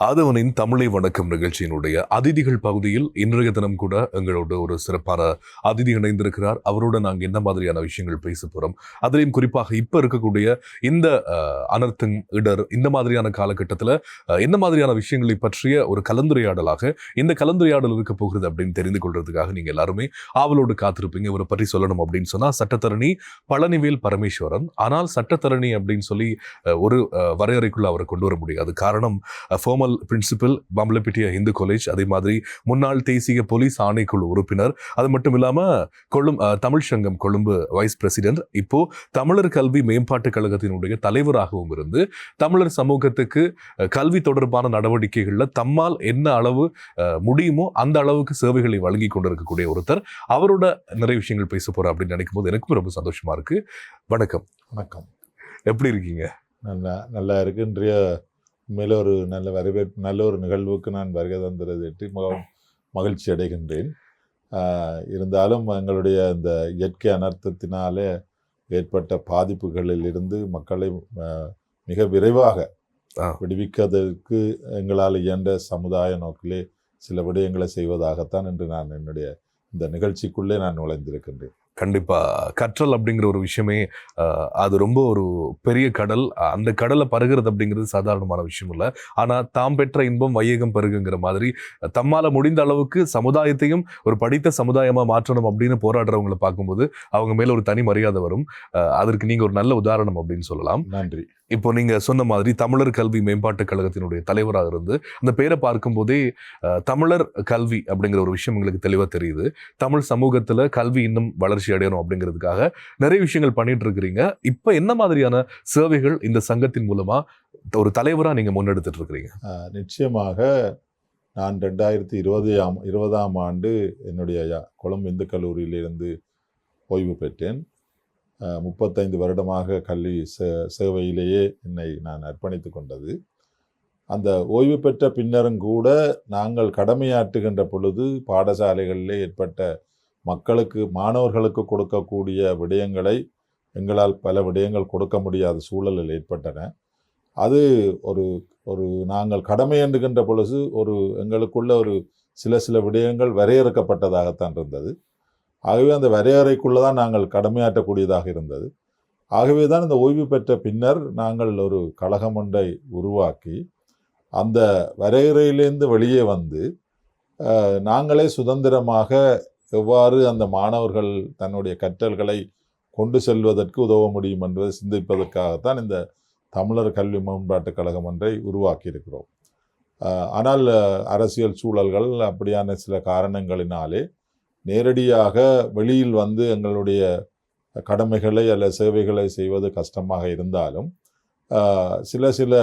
ஆதவனின் தமிழை வணக்கம் நிகழ்ச்சியினுடைய அதிதிகள் பகுதியில் இன்றைய தினம் கூட எங்களோட ஒரு சிறப்பான அதிதி இணைந்திருக்கிறார். அவரோட நாங்கள் என்ன மாதிரியான விஷயங்கள் பேச போறோம், அதிலையும் குறிப்பாக இப்ப இருக்கக்கூடிய இந்த அனர்த்தம் இடர் இந்த மாதிரியான காலகட்டத்தில் என்ன மாதிரியான விஷயங்களை பற்றிய ஒரு கலந்துரையாடலாக இந்த கலந்துரையாடல் இருக்க போகிறது அப்படின்னு தெரிந்து கொள்றதுக்காக நீங்க எல்லாருமே ஆவலோடு காத்திருப்பீங்க. இவரை பற்றி சொல்லணும் அப்படின்னு சொன்னா சட்டத்தரணி பழனிவேல் பரமேஸ்வரன். ஆனால் சட்டத்தரணி அப்படின்னு சொல்லி ஒரு வரையறைக்குள்ள அவரை கொண்டு வர முடியாது. காரணம் formal principal Bambalapitiya Hindu college, அதே மாதிரி முன்னாள் தேசிய போலீஸ் ஆணைக்குழு உறுப்பினர், அது மட்டும் இல்லாம தமிழ் சங்கம் கொழும்பு வைஸ் பிரசிடென்ட், இப்போ தமிழர் கல்வி மேம்பாட்டு கழகத்தினுடைய தலைவராகவும் இருந்து தமிழர் சமூகத்துக்கு கல்வி தொடர்பான நடவடிக்கைகள்ல தம்மால் என்ன அளவு முடியுமோ அந்த அளவுக்கு சேவைகளை வழங்கி கொண்டிருக்கக்கூடிய ஒருத்தர். அவரோட நிறைய விஷயங்கள் பேச போறோம் அப்படின்னு நினைக்கும் போது எனக்கும் ரொம்ப சந்தோஷமா இருக்கு. வணக்கம். வணக்கம். எப்படி இருக்கீங்க? நல்லா இருக்கு. இன்றைய உண்மையில ஒரு நல்ல வரவேற்பு, நல்ல ஒரு நிகழ்வுக்கு நான் வருகை தந்திரதற்கு மகிழ்ச்சி அடைகின்றேன். இருந்தாலும் எங்களுடைய இந்த இயற்கை அனர்த்தத்தினாலே ஏற்பட்ட பாதிப்புகளில் இருந்து மக்களை மிக விரைவாக விடுவிப்பதற்கு எங்களால் இயன்ற சமுதாய நோக்கிலே சில விடயங்களை செய்வதாகத்தான் இன்று நான் என்னுடைய இந்த நிகழ்ச்சிக்குள்ளே நான் நுழைந்திருக்கின்றேன். கண்டிப்பா கற்றல் அப்படிங்கிற ஒரு விஷயமே அது ரொம்ப ஒரு பெரிய கடல். அந்த கடலை பருகிறது அப்படிங்கிறது சாதாரணமான விஷயம் இல்லை. ஆனா தாம் பெற்ற இன்பம் வையகம் பருகுங்கிற மாதிரி தம்மால முடிந்த அளவுக்கு சமுதாயத்தையும் ஒரு படித்த சமுதாயமா மாற்றணும் அப்படின்னு போராடுறவங்களை பார்க்கும்போது அவங்க மேல ஒரு தனி மரியாதை வரும். அதற்கு நீங்க ஒரு நல்ல உதாரணம் அப்படின்னு சொல்லலாம். நன்றி. இப்போ நீங்க சொன்ன மாதிரி தமிழர் கல்வி மேம்பாட்டு கழகத்தினுடைய தலைவராக இருந்து அந்த பேரை பார்க்கும் போதே தமிழர் கல்வி அப்படிங்கிற ஒரு விஷயம் எங்களுக்கு தெளிவா தெரியுது. தமிழ் சமூகத்துல கல்வி இன்னும் வளர்ச்சி அடையணும் அப்படிங்கிறதுக்காக நிறைய விஷயங்கள் பண்ணிட்டு இருக்கிறீங்க. இப்ப என்ன மாதிரியான சேவைகள் இந்த சங்கத்தின் மூலமா ஒரு தலைவரா நீங்க முன்னெடுத்துட்டு இருக்கிறீங்க? நிச்சயமாக நான் 2020ஆம் ஆண்டு என்னுடைய கொழும்பு இந்து கல்லூரியிலிருந்து ஓய்வு பெற்றேன். 35 வருடமாக கல்வி சேவையிலேயே என்னை நான் அர்ப்பணித்து கொண்டது. அந்த ஓய்வு பெற்ற பின்னரும் கூட நாங்கள் கடமையாற்றுகின்ற பொழுது பாடசாலைகளிலே ஏற்பட்ட மக்களுக்கு, மாணவர்களுக்கு கொடுக்கக்கூடிய விடயங்களை எங்களால் பல விடயங்கள் கொடுக்க முடியாத சூழலில் ஏற்பட்டன. அது ஒரு நாங்கள் கடமை என்கின்ற பொழுது எங்களுக்குள்ள சில விடயங்கள் வரையறுக்கப்பட்டதாகத்தான் இருந்தது. ஆகவே அந்த வரையறைக்குள்ளே தான் நாங்கள் கடமையாற்றக்கூடியதாக இருந்தது. ஆகவே தான் இந்த ஓய்வு பெற்ற பின்னர் நாங்கள் ஒரு கழகம் ஒன்றை உருவாக்கி அந்த வரையறையிலேருந்து வெளியே வந்து நாங்களே சுதந்திரமாக எவ்வாறு அந்த மாணவர்கள் தன்னுடைய கற்றல்களை கொண்டு செல்வதற்கு உதவ முடியும் என்பதை சிந்திப்பதற்காகத்தான் இந்த தமிழர் கல்வி மேம்பாட்டு கழகம் ஒன்றை உருவாக்கி இருக்கிறோம். ஆனால் அரசியல் சூழல்கள் அப்படியான சில காரணங்களினாலே நேரடியாக வெளியில் வந்து எங்களுடைய கடமைகளை அல்ல சேவைகளை செய்வது கஷ்டமாக இருந்தாலும் சில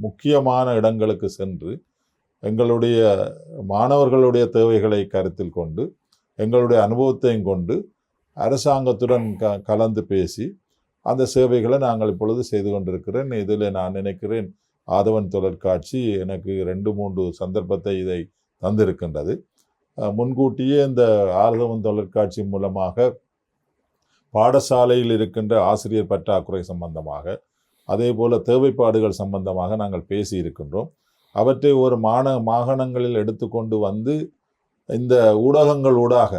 முக்கியமான இடங்களுக்கு சென்று எங்களுடைய மாணவர்களுடைய தேவைகளை கருத்தில் கொண்டு எங்களுடைய அனுபவத்தையும் கொண்டு அரசாங்கத்துடன் கலந்து பேசி அந்த சேவைகளை நாங்கள் இப்பொழுது செய்து கொண்டிருக்கிறேன். இதில் நான் நினைக்கிறேன் ஆதவன் தொலைக்காட்சி எனக்கு 2-3 சந்தர்ப்பத்தை இதை தந்திருக்கின்றது. முன்கூட்டியே இந்த ஆதவன் தொலைக்காட்சி மூலமாக பாடசாலையில் இருக்கின்ற ஆசிரியர் பற்றாக்குறை சம்பந்தமாக, அதே போல தேவைப்பாடுகள் சம்பந்தமாக நாங்கள் பேசி இருக்கின்றோம். அவற்றை ஒரு மாகாணங்களில் எடுத்துக்கொண்டு வந்து இந்த ஊடகங்களூடாக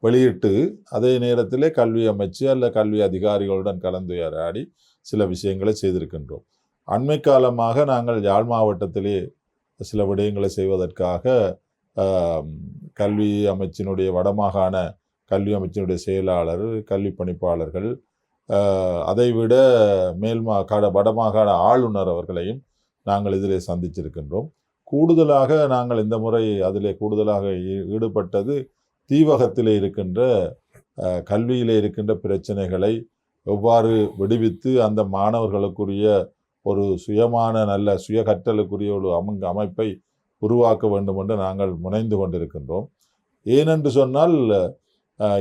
வெளியிட்டு அதே நேரத்திலே கல்வி அமைச்சு அல்ல கல்வி அதிகாரிகளுடன் கலந்துரையாடி சில விஷயங்களை செய்திருக்கின்றோம். அண்மை காலமாக நாங்கள் யாழ் மாவட்டத்திலே சில விடயங்களை செய்வதற்காக கல்வி அமைச்சினுடைய வடமாகாண கல்வி அமைச்சினுடைய செயலாளர், கல்வி பணிப்பாளர்கள், அதைவிட வடமாகாண ஆளுநர் அவர்களையும் நாங்கள் இதிலே சந்திச்சிருக்கின்றோம். கூடுதலாக நாங்கள் இந்த முறை அதிலே கூடுதலாக ஈடுபட்டது தீவகத்திலே இருக்கின்ற கல்வியிலே இருக்கின்ற பிரச்சனைகளை எவ்வாறு விடுவித்து அந்த மாணவர்களுக்குரிய ஒரு சுயமான நல்ல சுய கற்றலுக்குரிய ஒரு அமைப்பை உருவாக்க வேண்டும் என்று நாங்கள் முனைந்து கொண்டிருக்கின்றோம். ஏனென்று சொன்னால்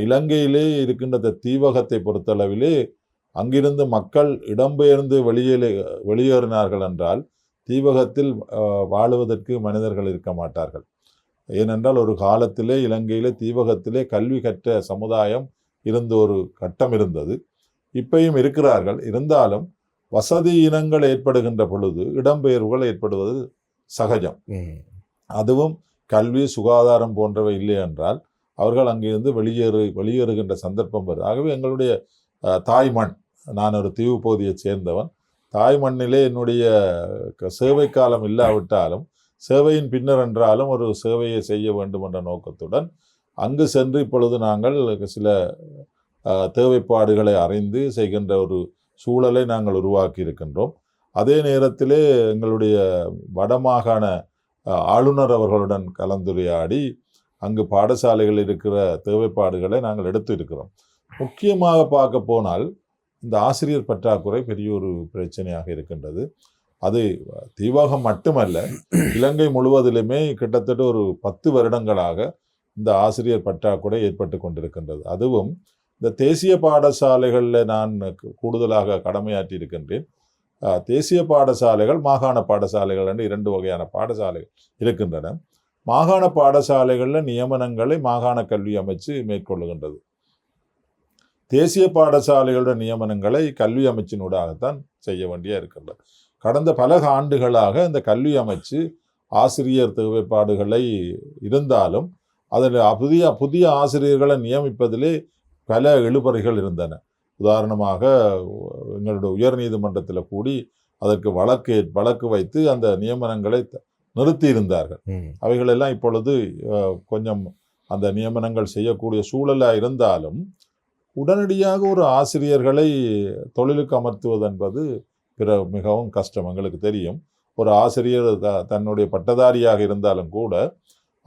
இலங்கையிலே இருக்கின்ற தீவகத்தை பொறுத்தளவிலே அங்கிருந்து மக்கள் இடம்பெயர்ந்து வெளியேறினார்கள் என்றால் தீவகத்தில் வாழுவதற்கு மனிதர்கள் இருக்க மாட்டார்கள். ஏனென்றால் ஒரு காலத்திலே இலங்கையிலே தீவகத்திலே கல்வி கற்ற சமுதாயம் இருந்த ஒரு கட்டம் இருந்தது. இப்பையும் இருக்கிறார்கள். இருந்தாலும் வசதி இனங்கள் ஏற்படுகின்ற பொழுது இடம்பெயர்வுகள் ஏற்படுவது சகஜம். அதுவும் கல்வி, சுகாதாரம் போன்றவை இல்லை என்றால் அவர்கள் அங்கிருந்து வெளியேறுகின்ற சந்தர்ப்பம் வருது. ஆகவே எங்களுடைய தாய் மண், நான் ஒரு தீவு பகுதியைச் சேர்ந்தவன், தாய் மண்ணிலே என்னுடைய சேவை காலம் இல்லாவிட்டாலும் சேவையின் பின்னர் என்றாலும் ஒரு சேவையை செய்ய வேண்டும் என்ற நோக்கத்துடன் அங்கு சென்று இப்பொழுது நாங்கள் சில தேவைப்பாடுகளை அறிந்து செய்கின்ற ஒரு சூழலை நாங்கள் உருவாக்கி இருக்கின்றோம். அதே நேரத்திலே எங்களுடைய வடமாகாண ஆளுநர் அவர்களுடன் கலந்துரையாடி அங்கு பாடசாலைகளில் இருக்கிற தேவைப்பாடுகளை நாங்கள் எடுத்து இருக்கிறோம். முக்கியமாக பார்க்க போனால் இந்த ஆசிரியர் பற்றாக்குறை பெரிய ஒரு பிரச்சனையாக இருக்கின்றது. அது தீவகம் மட்டுமல்ல, இலங்கை முழுவதிலுமே கிட்டத்தட்ட ஒரு 10 வருடங்களாக இந்த ஆசிரியர் பற்றாக்குறை ஏற்பட்டு கொண்டிருக்கின்றது. அதுவும் இந்த தேசிய பாடசாலைகளில் நான் கூடுதலாக கடமையாற்றி இருக்கின்றேன். தேசிய பாடசாலைகள், மாகாண பாடசாலைகள் என்று 2 வகையான பாடசாலைகள் இருக்கின்றன. மாகாண பாடசாலைகளில் நியமனங்களை மாகாண கல்வி அமைச்சு மேற்கொள்ளுகின்றது. தேசிய பாடசாலைகளுடைய நியமனங்களை கல்வி அமைச்சினூடாகத்தான் செய்ய வேண்டிய இருக்கின்றது. கடந்த பல ஆண்டுகளாக இந்த கல்வி அமைச்சு ஆசிரியர் தேவைப்பாடுகளை இருந்தாலும் அதில் புதிய ஆசிரியர்களை நியமிப்பதிலே பல இழுபறிகள் இருந்தன. உதாரணமாக எங்களுடைய உயர் நீதிமன்றத்தில் கூடி அதற்கு வழக்கு வைத்து அந்த நியமனங்களை நிறுத்தி இருந்தார்கள். அவைகளெல்லாம் இப்பொழுது கொஞ்சம் அந்த நியமனங்கள் செய்யக்கூடிய சூழலாக இருந்தாலும் உடனடியாக ஒரு ஆசிரியர்களை தொழிலுக்கு அமர்த்துவது என்பது மிகவும் கஷ்டம். எங்களுக்கு தெரியும், ஒரு ஆசிரியர் தன்னுடைய பட்டதாரியாக இருந்தாலும் கூட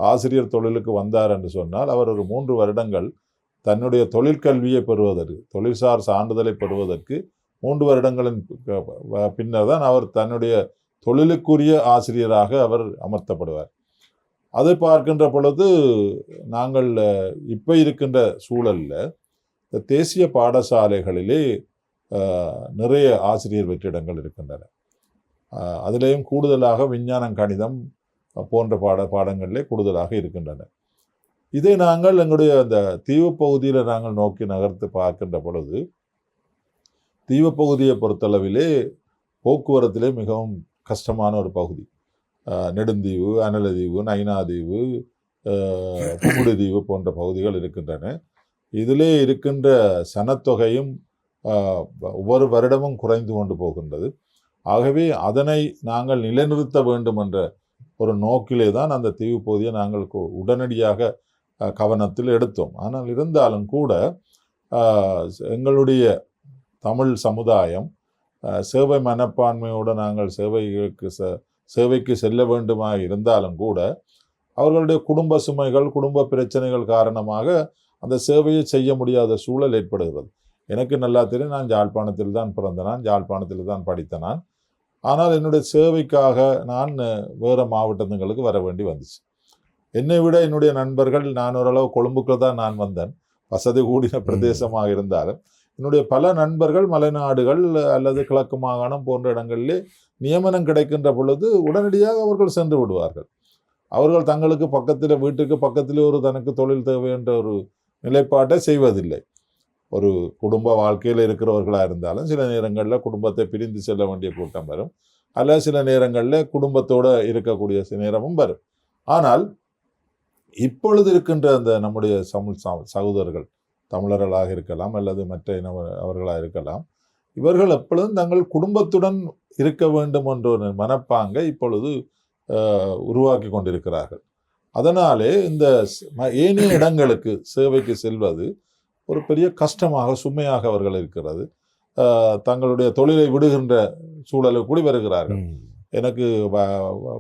ஆசிரியர் தொழிலுக்கு வந்தார் என்று சொன்னால் அவர் ஒரு 3 வருடங்கள் தன்னுடைய தொழிற்கல்வியை பெறுவதற்கு, தொழில்சார் சான்றிதழை பெறுவதற்கு 3 வருடங்களின் பின்னர் தான் அவர் தன்னுடைய தொழிலுக்குரிய ஆசிரியராக அவர் அமர்த்தப்படுவார். அதை பார்க்கின்ற பொழுது நாங்கள் இப்போ இருக்கின்ற சூழலில் இந்த தேசிய பாடசாலைகளிலே நிறைய ஆசிரியர் வெற்றிடங்கள் இருக்கின்றன. அதிலேயும் கூடுதலாக விஞ்ஞானம், கணிதம் போன்ற பாடங்களிலே கூடுதலாக இருக்கின்றன. இதை நாங்கள் எங்களுடைய அந்த தீவு பகுதியில் நாங்கள் நோக்கி நகர்த்து பார்க்கின்ற பொழுது தீவு பகுதியை பொறுத்தளவிலே போக்குவரத்திலே மிகவும் கஷ்டமான ஒரு பகுதி. நெடுந்தீவு, அனலதீவு, நைனாதீவு, புங்குடுதீவு போன்ற பகுதிகள் இருக்கின்றன. இதிலே இருக்கின்ற சனத்தொகையும் ஒவ்வொரு வருடமும் குறைந்து கொண்டு போகின்றது. ஆகவே அதனை நாங்கள் நிலைநிறுத்த வேண்டும் என்ற ஒரு நோக்கிலே தான் அந்த தீவு பகுதியை நாங்கள் உடனடியாக கவனத்தில் எடுத்தோம். ஆனால் இருந்தாலும் கூட எங்களுடைய தமிழ் சமுதாயம் சேவை மனப்பான்மையோடு நாங்கள் சேவைக்கு செல்ல வேண்டுமாக இருந்தாலும் கூட அவர்களுடைய குடும்ப சுமைகள், குடும்ப பிரச்சனைகள் காரணமாக அந்த சேவையை செய்ய முடியாத சூழல் ஏற்படுகிறது. எனக்கு நல்லா தெரியும், நான் யாழ்ப்பாணத்தில் தான் பிறந்தனான், யாழ்ப்பாணத்தில் தான் படித்தனான். ஆனால் என்னுடைய சேவைக்காக நான் வேறு மாவட்டங்களுக்கு வர வேண்டி வந்துச்சு. என்னை விட என்னுடைய நண்பர்கள், நான் ஓரளவு கொழும்புக்கு தான் நான் வந்தேன், வசதி கூடின பிரதேசமாக இருந்தாலும் என்னுடைய பல நண்பர்கள் மலைநாடுகள் அல்லது கிழக்கு மாகாணம் போன்ற இடங்களிலே நியமனம் கிடைக்கின்ற பொழுது உடனடியாக அவர்கள் சென்று விடுவார்கள். அவர்கள் தங்களுக்கு பக்கத்தில், வீட்டுக்கு பக்கத்திலே ஒரு தனக்கு தொழில் தேவை என்ற ஒரு நிலைப்பாட்டை செய்வதில்லை. ஒரு குடும்ப வாழ்க்கையில் இருக்கிறவர்களாக இருந்தாலும் சில நேரங்களில் குடும்பத்தை பிரிந்து செல்ல வேண்டிய கூட்டம் வரும், அல்ல சில நேரங்களில் குடும்பத்தோடு இருக்கக்கூடிய நேரமும் வரும். ஆனால் இப்பொழுது இருக்கின்ற அந்த நம்முடைய சகோதரர்கள், தமிழர்களாக இருக்கலாம் அல்லது மற்ற அவர்களாக இருக்கலாம், இவர்கள் எப்பொழுதும் தங்கள் குடும்பத்துடன் இருக்க வேண்டும் என்ற ஒரு மனப்பாங்கை இப்பொழுது உருவாக்கி கொண்டிருக்கிறார்கள். அதனாலே இந்த ஏனைய இடங்களுக்கு சேவைக்கு செல்வது ஒரு பெரிய கஷ்டமாக, சுமையாக அவர்கள் இருக்கிறது. தங்களுடைய தொழிலை விடுகின்ற சூழலுக்கு கூடி வருகிறார்கள். எனக்கு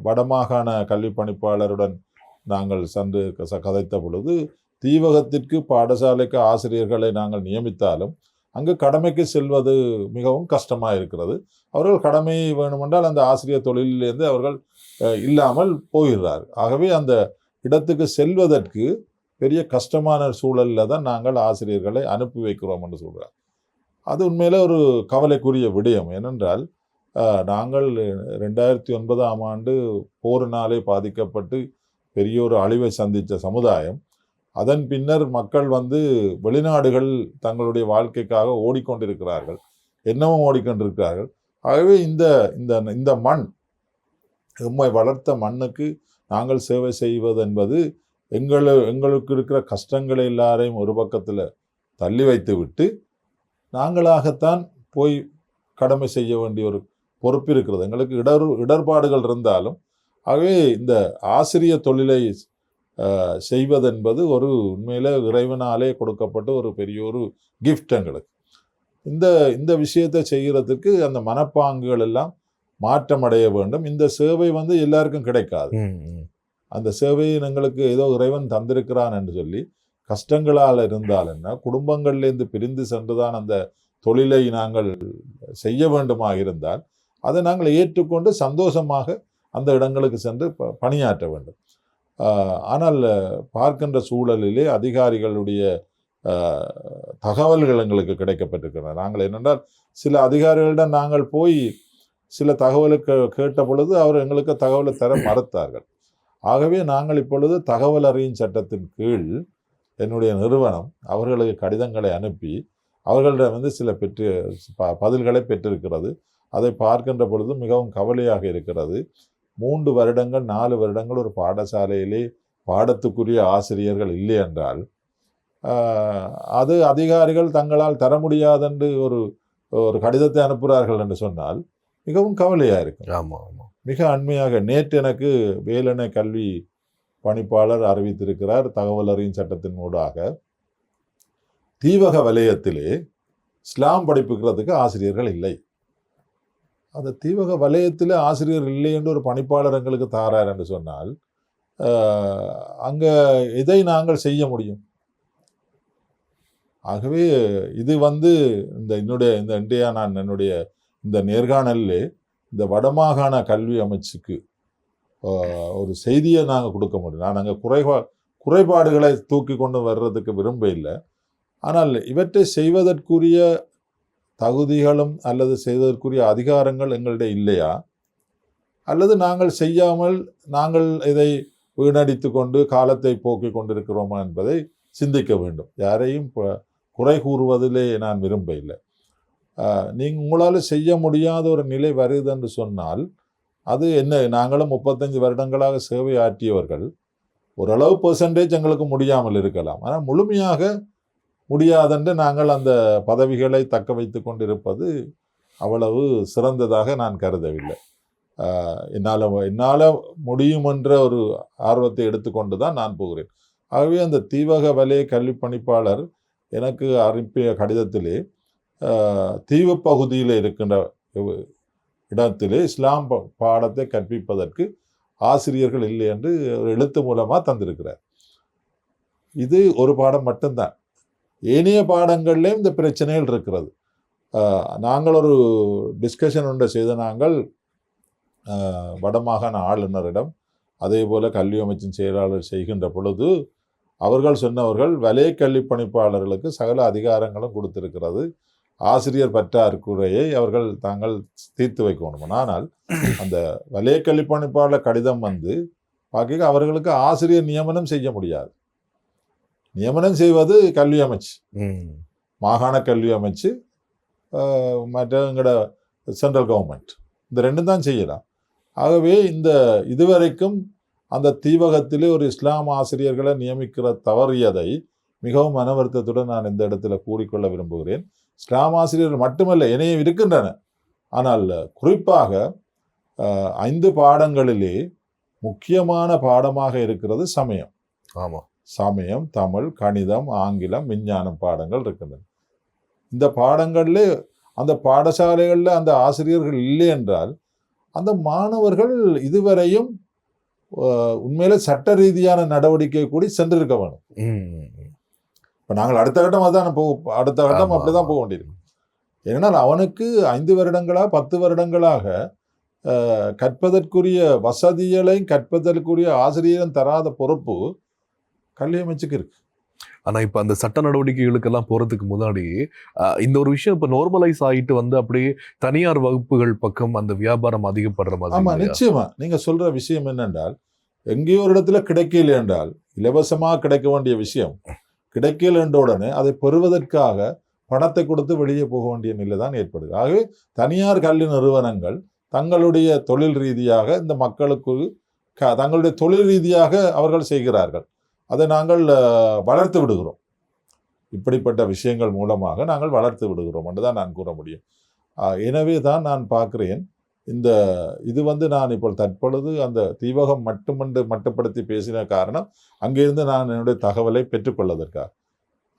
வடமாகாண கல்வி பணிப்பாளருடன் நாங்கள் சென்று கதைத்த பொழுது, தீவகத்திற்கு பாடசாலைக்கு ஆசிரியர்களை நாங்கள் நியமித்தாலும் அங்கு கடமைக்கு செல்வது மிகவும் கஷ்டமாக இருக்கிறது. அவர்கள் கடமை வேணுமென்றால் அந்த ஆசிரியர் தொழிலிலிருந்து அவர்கள் இல்லாமல் போகிறார்கள். ஆகவே அந்த இடத்துக்கு செல்வதற்கு பெரிய கஷ்டமான சூழலில் தான் நாங்கள் ஆசிரியர்களை அனுப்பி வைக்கிறோம் என்று சொல்கிறார். அது உண்மையில ஒரு கவலைக்குரிய விடயம். ஏனென்றால் நாங்கள் 2009ஆம் ஆண்டு போரினாலே பாதிக்கப்பட்டு பெரிய ஒரு அழிவை சந்தித்த சமுதாயம். அதன் பின்னர் மக்கள் வெளிநாடுகள் தங்களுடைய வாழ்க்கைக்காக ஓடிக்கொண்டிருக்கிறார்கள், என்னவும் ஓடிக்கொண்டிருக்கிறார்கள். ஆகவே இந்த மண் எம்மை வளர்த்த மண்ணுக்கு நாங்கள் சேவை செய்வது என்பது எங்களுக்கு இருக்கிற கஷ்டங்களை எல்லாரையும் ஒரு பக்கத்தில் தள்ளி வைத்து விட்டு நாங்களாகத்தான் போய் கடமை செய்ய வேண்டிய ஒரு பொறுப்பு இருக்கிறது. எங்களுக்கு இடர்பாடுகள் இருந்தாலும். ஆகவே இந்த ஆசிரியர் தொழிலை செய்வதென்பது ஒரு உண்மையில இறைவனாலே கொடுக்கப்பட்ட ஒரு பெரிய ஒரு கிஃப்ட் எங்களுக்கு. இந்த விஷயத்தை செய்கிறதுக்கு அந்த மனப்பாங்குகள் எல்லாம் மாற்றமடைய வேண்டும். இந்த சேவை எல்லாருக்கும் கிடைக்காது. அந்த சேவையை எங்களுக்கு ஏதோ இறைவன் தந்திருக்கிறான் என்று சொல்லி கஷ்டங்களால் இருந்தால் என்ன, குடும்பங்கள்லேருந்து பிரிந்து சென்றுதான் அந்த தொழிலை நாங்கள் செய்ய வேண்டுமாக இருந்தால் அதை நாங்கள் ஏற்றுக்கொண்டு சந்தோஷமாக அந்த இடங்களுக்கு சென்று பணியாற்ற வேண்டும். ஆனால் பார்க்கின்ற சூழலிலே அதிகாரிகளுடைய தகவல்கள் எங்களுக்கு கிடைக்கப்பட்டிருக்கின்றன. நாங்கள் என்னென்றால் சில அதிகாரிகளிடம் நாங்கள் போய் சில தகவலுக்கு கேட்ட பொழுது அவர் எங்களுக்கு தகவலை தர மறுத்தார்கள். ஆகவே நாங்கள் இப்பொழுது தகவல் அறியும் சட்டத்தின் கீழ் என்னுடைய நிறுவனம் அவர்களுக்கு கடிதங்களை அனுப்பி அவர்களிடம் சில பதில்களை பெற்றிருக்கிறது. அதை பார்க்கின்ற பொழுது மிகவும் கவலையாக இருக்கிறது. 3 வருடங்கள் 4 வருடங்கள் ஒரு பாடசாலையிலே பாடத்துக்குரிய ஆசிரியர்கள் இல்லை என்றால் அது அதிகாரிகள் தங்களால் தர முடியாதென்று ஒரு கடிதத்தை அனுப்புகிறார்கள் என்று சொன்னால் மிகவும் கவலையாக இருக்கும். ஆமாம் ஆமாம். மிக அண்மையாக நேற்று எனக்கு வேலணை கல்வி பணிப்பாளர் அறிவித்திருக்கிறார், தகவல் அறியும் சட்டத்தின் ஊடாக தீவக வலயத்திலே இஸ்லாம் படிப்புக்கிறதுக்கு ஆசிரியர்கள் இல்லை. அந்த தீவக வலயத்தில் ஆசிரியர் இல்லை என்று ஒரு பணிப்பாளர் எங்களுக்கு தாரார் என்று சொன்னால் அங்கே இதை நாங்கள் செய்ய முடியும். ஆகவே இது நான் என்னுடைய இந்த நேர்காணலில் இந்த வடமாகாண கல்வி அமைச்சுக்கு ஒரு செய்தியை நாங்கள் கொடுக்க முடியும். நான் அங்கே குறைபாடுகளை தூக்கி கொண்டு வர்றதுக்கு விரும்ப இல்லை. ஆனால் இவற்றை செய்வதற்குரிய தகுதிகளும் அல்லது செய்வதற்குரிய அதிகாரங்கள் எங்களிடம் இல்லையா, அல்லது நாங்கள் செய்யாமல் நாங்கள் இதை வீணடித்து கொண்டு காலத்தை போக்கி கொண்டிருக்கிறோமா என்பதை சிந்திக்க வேண்டும். யாரையும் குறை கூறுவதிலே நான் விரும்ப இல்லை. உங்களால் செய்ய முடியாத ஒரு நிலை வருது என்று சொன்னால் அது என்ன, நாங்களும் 35 வருடங்களாக சேவை ஆற்றியவர்கள், ஓரளவு பெர்சன்டேஜ் எங்களுக்கு முடியாமல் இருக்கலாம், ஆனால் முழுமையாக முடியாதென்று நாங்கள் அந்த பதவிகளை தக்க வைத்து கொண்டிருப்பது அவ்வளவு சிறந்ததாக நான் கருதவில்லை. என்னால் முடியும் என்ற ஒரு ஆர்வத்தை எடுத்துக்கொண்டு தான் நான் போகிறேன். ஆகவே அந்த தீவக வலய கல்வி பணிப்பாளர் எனக்கு அனுப்பிய கடிதத்திலே தீவு பகுதியில் இருக்கின்ற இடத்திலே இஸ்லாம் பாடத்தை கற்பிப்பதற்கு ஆசிரியர்கள் இல்லை என்று ஒரு எழுத்து மூலமாக தந்திருக்கிறார். இது ஒரு பாடம் மட்டும்தான். ஏனைய பாடங்கள்லேயும் இந்த பிரச்சனைகள் இருக்கிறது. நாங்கள் ஒரு டிஸ்கஷன் ஒன்றை செய்த நாங்கள் வடமாகாண ஆளுநரிடம் அதே போல கல்வி அமைச்சின் செயலாளர் செய்கின்ற பொழுது அவர்கள் சொன்னவர்கள் வலய கல்வி பணிப்பாளர்களுக்கு சகல அதிகாரங்களும் கொடுத்திருக்கிறது, ஆசிரியர் பற்றாக்குறையை அவர்கள் தாங்கள் தீர்த்து வைக்கணும். ஆனால் அந்த வலய கல்வி பணிப்பாளர் கடிதம் பார்க்க அவர்களுக்கு ஆசிரியர் நியமனம் செய்ய முடியாது. நியமனம் செய்வது கல்வி அமைச்சு, மாகாண கல்வி அமைச்சு, மற்ற எங்களோட சென்ட்ரல் கவர்மெண்ட், இந்த 2 தான் செய்யலாம். ஆகவே இதுவரைக்கும் அந்த தீவகத்திலே ஒரு இஸ்லாம் ஆசிரியர்களை நியமிக்கிற தவறியதை மிகவும் மனவருத்தத்துடன் நான் இந்த இடத்துல கூறிக்கொள்ள விரும்புகிறேன். இஸ்லாம் ஆசிரியர்கள் மட்டுமல்ல, இணையம் இருக்கின்றன. ஆனால் குறிப்பாக 5 பாடங்களிலே முக்கியமான பாடமாக இருக்கிறது சமயம். ஆமாம், சமயம், தமிழ், கணிதம், ஆங்கிலம், விஞ்ஞானம் பாடங்கள் இருக்கின்றன. இந்த பாடங்களில் அந்த பாடசாலைகளில் அந்த ஆசிரியர்கள் இல்லை என்றால் அந்த மாணவர்கள் இதுவரையும் உண்மையில சட்ட ரீதியான நடவடிக்கை கூடி சென்றிருக்க வேணும். இப்போ நாங்கள் அடுத்த கட்டம் அப்படிதான் போக வேண்டியிருக்கும். ஏன்னால் அவனுக்கு 5 வருடங்களா 10 வருடங்களாக கற்பதற்குரிய வசதிகளையும் கற்பதற்குரிய ஆசிரியரும் தராத பொறுப்பு கல்வி அமைச்சுக்கு இருக்கு. ஆனா இப்ப அந்த சட்ட நடவடிக்கைகளுக்கெல்லாம் போறதுக்கு முன்னாடி இந்த ஒரு விஷயம் இப்ப நார்மலைஸ் ஆகிட்டு அப்படியே தனியார் வகுப்புகள் பக்கம் அந்த வியாபாரம் அதிகப்படுற மாதிரி. ஆமா, நிச்சயமா. நீங்க சொல்ற விஷயம் என்னென்றால், எங்கேயோ ஒரு இடத்துல கிடைக்கல என்றால், இலவசமாக கிடைக்க வேண்டிய விஷயம் கிடைக்கல என்ற உடனே அதை பெறுவதற்காக பணத்தை கொடுத்து வெளியே போக வேண்டிய நிலை தான் ஏற்படுது. ஆகவே தனியார் கல்வி நிறுவனங்கள் தங்களுடைய தொழில் ரீதியாக இந்த மக்களுக்கு தங்களுடைய தொழில் ரீதியாக அவர்கள் செய்கிறார்கள். அதை நாங்கள் வளர்த்து விடுகிறோம். இப்படிப்பட்ட விஷயங்கள் மூலமாக நாங்கள் வளர்த்து விடுகிறோம் என்று தான் நான் கூற முடியும். எனவே தான் நான் பார்க்கிறேன், இது நான் இப்போ தற்பொழுது அந்த தீவகம் மட்டுப்படுத்தி பேசின காரணம் அங்கிருந்து நான் என்னுடைய தகவலை பெற்றுக்கொள்வதற்காக.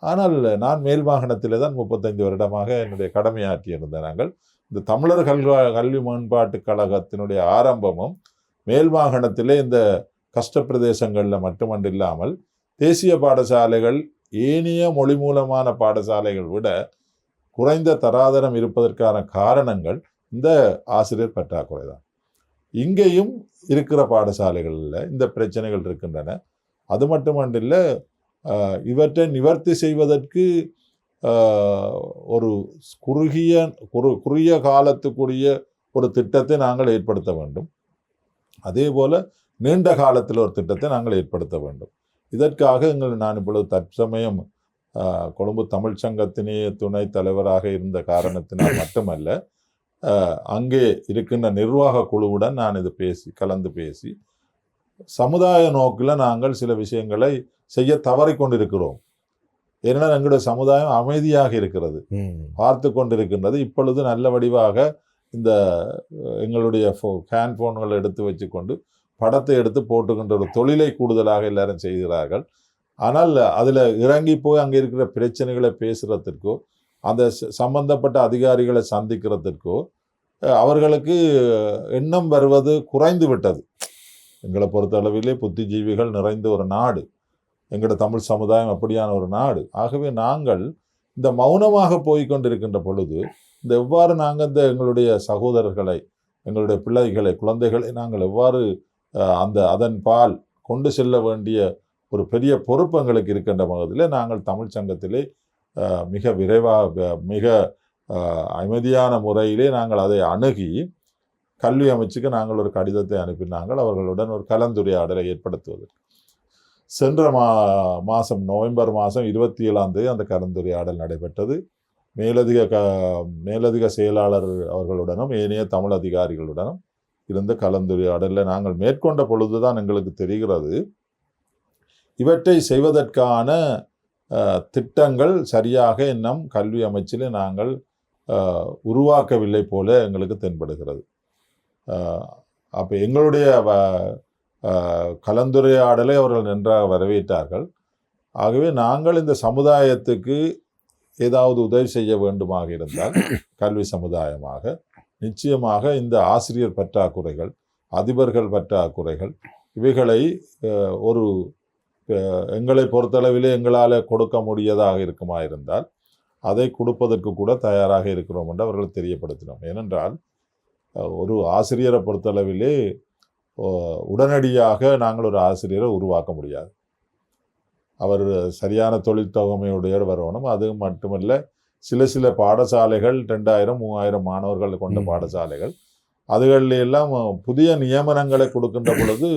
ஆனால் நான் மேல் மாகாணத்திலே தான் 35 வருடமாக என்னுடைய கடமையாற்றியிருந்தேன். நாங்கள் இந்த தமிழர் கல்வி மேம்பாட்டுக் கழகத்தினுடைய ஆரம்பமும் மேல் மாகாணத்திலே இந்த கஷ்ட பிரதேசங்களில் மட்டுமன்றில்லாமல் தேசிய பாடசாலைகள் ஏனைய மொழி மூலமான பாடசாலைகள் விட குறைந்த தராதரம் இருப்பதற்கான காரணங்கள் இந்த ஆசிரியர் பற்றாக்குறை தான். இங்கேயும் இருக்கிற பாடசாலைகளில் இந்த பிரச்சனைகள் இருக்கின்றன. அது மட்டுமன்றில்ல, இவற்றை நிவர்த்தி செய்வதற்கு ஒரு குறுகிய காலத்துக்குரிய ஒரு திட்டத்தை நாங்கள் ஏற்படுத்த வேண்டும். அதே போல நீண்ட காலத்தில் ஒரு திட்டத்தை நாங்கள் ஏற்படுத்த வேண்டும். இதற்காக நான் இப்பொழுது தற்சமயம் கொழும்பு தமிழ் சங்கத்தினே துணைத் தலைவராக இருந்த காரணத்தினால் மட்டுமல்ல, அங்கே இருக்கின்ற நிர்வாக குழுவுடன் நான் கலந்து பேசி சமுதாய நோக்கில் நாங்கள் சில விஷயங்களை செய்ய தவறி கொண்டிருக்கிறோம். ஏனென்றால் எங்களுடைய சமுதாயம் அமைதியாக இருக்கிறது, பார்த்து கொண்டிருக்கின்றது. இப்பொழுது நல்ல வடிவாக இந்த எங்களுடைய ஹேண்ட்போன்களை எடுத்து வச்சுக்கொண்டு படத்தை எடுத்து போட்டுக்கின்ற ஒரு தொழிலை கூடுதலாக எல்லாரும் செய்கிறார்கள். ஆனால் அதில் இறங்கி போய் அங்கே இருக்கிற பிரச்சனைகளை பேசுகிறதுக்கோ அந்த சம்பந்தப்பட்ட அதிகாரிகளை சந்திக்கிறதுக்கோ அவர்களுக்கு எண்ணம் வருவது குறைந்து விட்டது. எங்களை பொறுத்தளவிலே புத்திஜீவிகள் நிறைந்த ஒரு நாடு எங்களோட தமிழ் சமுதாயம், அப்படியான ஒரு நாடு. ஆகவே நாங்கள் இந்த மௌனமாக போய்கொண்டிருக்கின்ற பொழுது எவ்வாறு நாங்கள் எங்களுடைய சகோதரர்களை, எங்களுடைய பிள்ளைகளை, குழந்தைகளை நாங்கள் எவ்வாறு அதன் பால் கொண்டு செல்ல வேண்டிய ஒரு பெரிய பொறுப்பு எங்களுக்கு இருக்கின்ற பகுதியில் நாங்கள் தமிழ் சங்கத்திலே மிக விரைவாக மிக அமைதியான முறையிலே நாங்கள் அதை அணுகி கல்வி அமைச்சுக்கு நாங்கள் ஒரு கடிதத்தை அனுப்பினாங்கள் அவர்களுடன் ஒரு கலந்துரையாடலை ஏற்படுத்துவதற்கு. சென்ற மாதம் நவம்பர் மாதம் 27ஆம் தேதி அந்த கலந்துரையாடல் நடைபெற்றது. மேலதிக செயலாளர் அவர்களுடனும் ஏனைய தமிழ் அதிகாரிகளுடனும் இருந்த கலந்துரையாடலில் நாங்கள் மேற்கொண்ட பொழுதுதான் எங்களுக்கு தெரிகிறது, இவற்றை செய்வதற்கான திட்டங்கள் சரியாக இன்னும் கல்வி அமைச்சில் நாங்கள் உருவாக்கவில்லை போல எங்களுக்கு தென்படுகிறது. அப்போ எங்களுடைய கலந்துரையாடலை அவர்கள் நன்றாக வரவேற்றார்கள். ஆகவே நாங்கள் இந்த சமுதாயத்துக்கு ஏதாவது உதவி செய்ய வேண்டுமாக இருந்தால் கல்வி சமுதாயமாக நிச்சயமாக இந்த ஆசிரியர் பற்றாக்குறைகள், அதிபர்கள் பற்றாக்குறைகள், இவைகளை எங்களை பொறுத்தளவிலே எங்களால் கொடுக்க முடியதாக இருக்குமா இருந்தால் அதை கொடுப்பதற்கு கூட தயாராக இருக்கிறோம் என்று அவர்கள் தெரியப்படுத்தினோம். ஏனென்றால் ஒரு ஆசிரியரை பொறுத்தளவிலே உடனடியாக நாங்கள் ஒரு ஆசிரியரை உருவாக்க முடியாது. அவர் சரியான தொழில் தொகைமையுடைய வரணும். அது மட்டுமல்ல, சில பாடசாலைகள் 2000-3000 மாணவர்கள் கொண்ட பாடசாலைகள், அதுகளில் எல்லாம் புதிய நியமனங்களை கொடுக்கின்ற பொழுது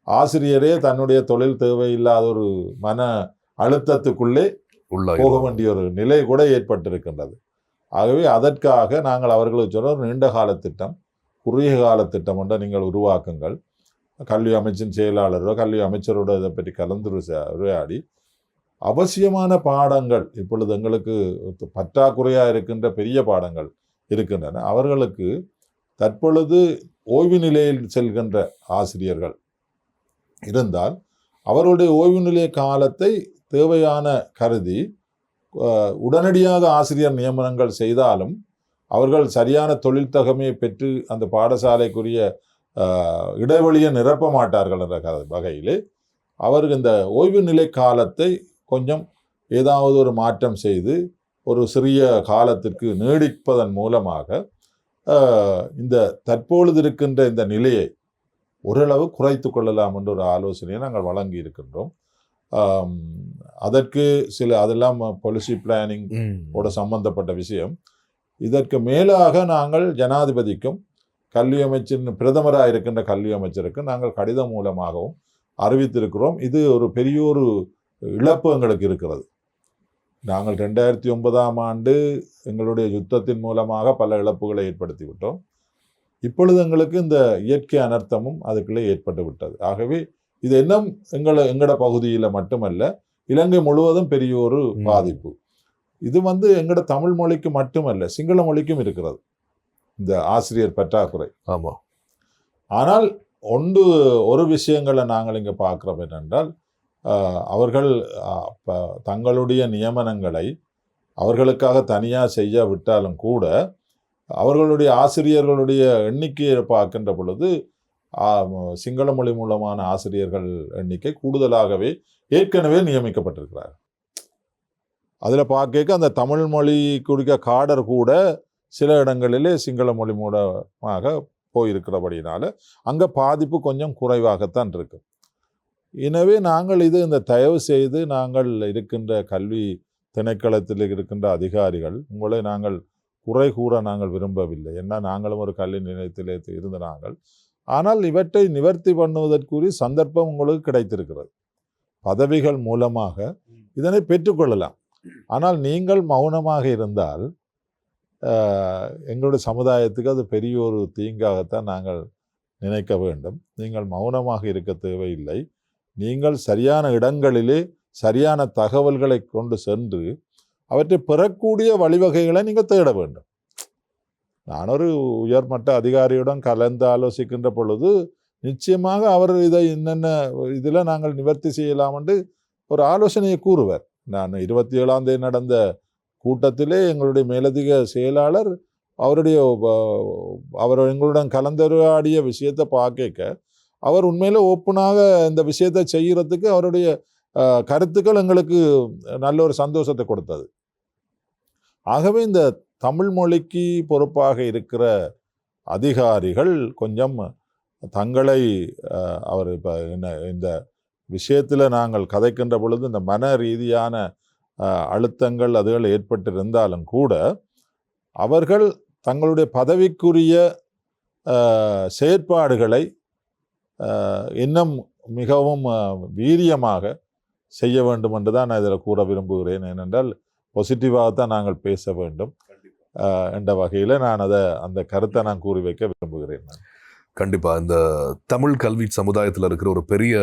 ஆசிரியரே தன்னுடைய தொழில் தேவையில்லாத ஒரு மன அழுத்தத்துக்குள்ளே போக வேண்டிய ஒரு நிலை கூட ஏற்பட்டிருக்கின்றது. ஆகவே அதற்காக நாங்கள் அவர்களுக்கு சொல்ல ஒரு நீண்ட கால திட்டம், குறுகிய கால திட்டம் ஒன்றை நீங்கள் உருவாக்குங்கள். கல்வி அமைச்சின் செயலாளரோ கல்வி அமைச்சரோட இதை பற்றி கலந்துரையாடி அவசியமான பாடங்கள், இப்பொழுது எங்களுக்கு பற்றாக்குறையாக இருக்கின்ற பெரிய பாடங்கள் இருக்கின்றன, அவர்களுக்கு தற்பொழுது ஓய்வு நிலையில் செல்கின்ற ஆசிரியர்கள் இருந்தால் அவர்களுடைய ஓய்வு நிலைய காலத்தை தேவையான கருதி உடனடியாக ஆசிரியர் நியமனங்கள் செய்தாலும் அவர்கள் சரியான தொழில் தகமையை பெற்று அந்த பாடசாலைக்குரிய இடைவெளியை நிரப்ப மாட்டார்கள் என்ற வகையிலே அவர்கள் இந்த ஓய்வு நிலை காலத்தை கொஞ்சம் ஏதாவது ஒரு மாற்றம் செய்து ஒரு சிறிய காலத்திற்கு நீடிப்பதன் மூலமாக இந்த தற்பொழுது இருக்கின்ற இந்த நிலையை ஓரளவு குறைத்து கொள்ளலாம் என்ற ஒரு ஆலோசனையை நாங்கள் வழங்கி இருக்கின்றோம். அதற்கு அதெல்லாம் பாலிசி பிளானிங் ஓட சம்பந்தப்பட்ட விஷயம். இதற்கு மேலாக நாங்கள் ஜனாதிபதிக்கும் கல்வி அமைச்சரின் பிரதமராக இருக்கின்ற கல்வி அமைச்சருக்கு நாங்கள் கடிதம் மூலமாகவும் அறிவித்திருக்கிறோம். இது ஒரு பெரிய ஒரு இழப்பு எங்களுக்கு இருக்கிறது. நாங்கள் 2009ஆம் ஆண்டு எங்களுடைய யுத்தத்தின் மூலமாக பல இழப்புகளை ஏற்படுத்தி விட்டோம். இப்பொழுது எங்களுக்கு இந்த இயற்கை அனர்த்தமும் அதுக்குள்ளே ஏற்பட்டு விட்டது. ஆகவே இது இன்னும் எங்களோட பகுதியில் மட்டுமல்ல, இலங்கை முழுவதும் பெரிய ஒரு பாதிப்பு. இது எங்களோட தமிழ் மொழிக்கு மட்டுமல்ல, சிங்கள மொழிக்கும் இருக்கிறது இந்த ஆசிரியர் பற்றாக்குறை. ஆமா. ஆனால் ஒரு விஷயங்களை நாங்கள் இங்கே பார்க்கிறோம் என்னென்றால், அவர்கள் தங்களுடைய நியமனங்களை அவர்களுக்காக தனியாக செய்ய விட்டாலும் கூட அவர்களுடைய ஆசிரியர்களுடைய எண்ணிக்கையை பார்க்கின்ற பொழுது சிங்கள மொழி மூலமான ஆசிரியர்கள் எண்ணிக்கை கூடுதலாகவே ஏற்கனவே நியமிக்கப்பட்டிருக்கிறார். அதில் பார்க்க அந்த தமிழ் மொழி குறிக்க காடர் கூட சில இடங்களிலே சிங்கள மொழி மூலமாக போயிருக்கிறபடினால அங்கே பாதிப்பு கொஞ்சம் குறைவாகத்தான் இருக்கு. எனவே நாங்கள் இந்த தயவு செய்து நாங்கள் இருக்கின்ற கல்வி திணைக்களத்தில் இருக்கின்ற அதிகாரிகள், உங்களை நாங்கள் குறை கூற நாங்கள் விரும்பவில்லை. ஏன்னா நாங்களும் ஒரு கல்வி நிலையத்திலே இருந்த நாங்கள். ஆனால் இவற்றை நிவர்த்தி பண்ணுவதற்குரிய சந்தர்ப்பம் உங்களுக்கு கிடைத்திருக்கிறது. பதவிகள் மூலமாக இதனை பெற்றுக்கொள்ளலாம். ஆனால் நீங்கள் மௌனமாக இருந்தால் எங்களுடைய சமுதாயத்துக்கு அது பெரிய ஒரு தீங்காகத்தான் நாங்கள் நினைக்க வேண்டும். நீங்கள் மௌனமாக இருக்க தேவையில்லை. நீங்கள் சரியான இடங்களிலே சரியான தகவல்களை கொண்டு சென்று அவற்றை பெறக்கூடிய வழிவகைகளை நீங்கள் தேட வேண்டும். நான் ஒரு உயர்மட்ட அதிகாரியுடன் கலந்து ஆலோசிக்கின்ற பொழுது நிச்சயமாக அவர் இதை என்னென்ன இதில் நாங்கள் நிவர்த்தி செய்யலாம் என்று ஒரு ஆலோசனையை கூறுவார். நான் 27ஆம் தேதி நடந்த கூட்டத்திலே எங்களுடைய மேலதிக செயலாளர் அவர் எங்களுடன் கலந்துரையாடிய விஷயத்தை பார்க்க அவர் உண்மையில ஓப்பனாக இந்த விஷயத்தை செய்கிறதுக்கு அவருடைய கருத்துக்கள் எங்களுக்கு நல்ல ஒரு சந்தோஷத்தை கொடுத்தது. ஆகவே இந்த தமிழ் மொழிக்கு பொறுப்பாக இருக்கிற அதிகாரிகள் கொஞ்சம் தங்களை அவர் இப்போ இந்த விஷயத்தில் நாங்கள் கதைக்கின்ற பொழுது இந்த மன ரீதியான அழுத்தங்கள் அதுகள் ஏற்பட்டிருந்தாலும் கூட அவர்கள் தங்களுடைய பதவிக்குரிய செயற்பாடுகளை இன்னும் மிகவும் வீரியமாக செய்ய வேண்டும் என்று தான் நான் இதில் கூற விரும்புகிறேன். ஏனென்றால் பாசிட்டிவாகத்தான் நாங்கள் பேச வேண்டும் என்ற வகையில் நான் அந்த கருத்தை நான் கூறி வைக்க விரும்புகிறேன். கண்டிப்பா இந்த தமிழ் கல்வி சமுதாயத்தில் இருக்கிற ஒரு பெரிய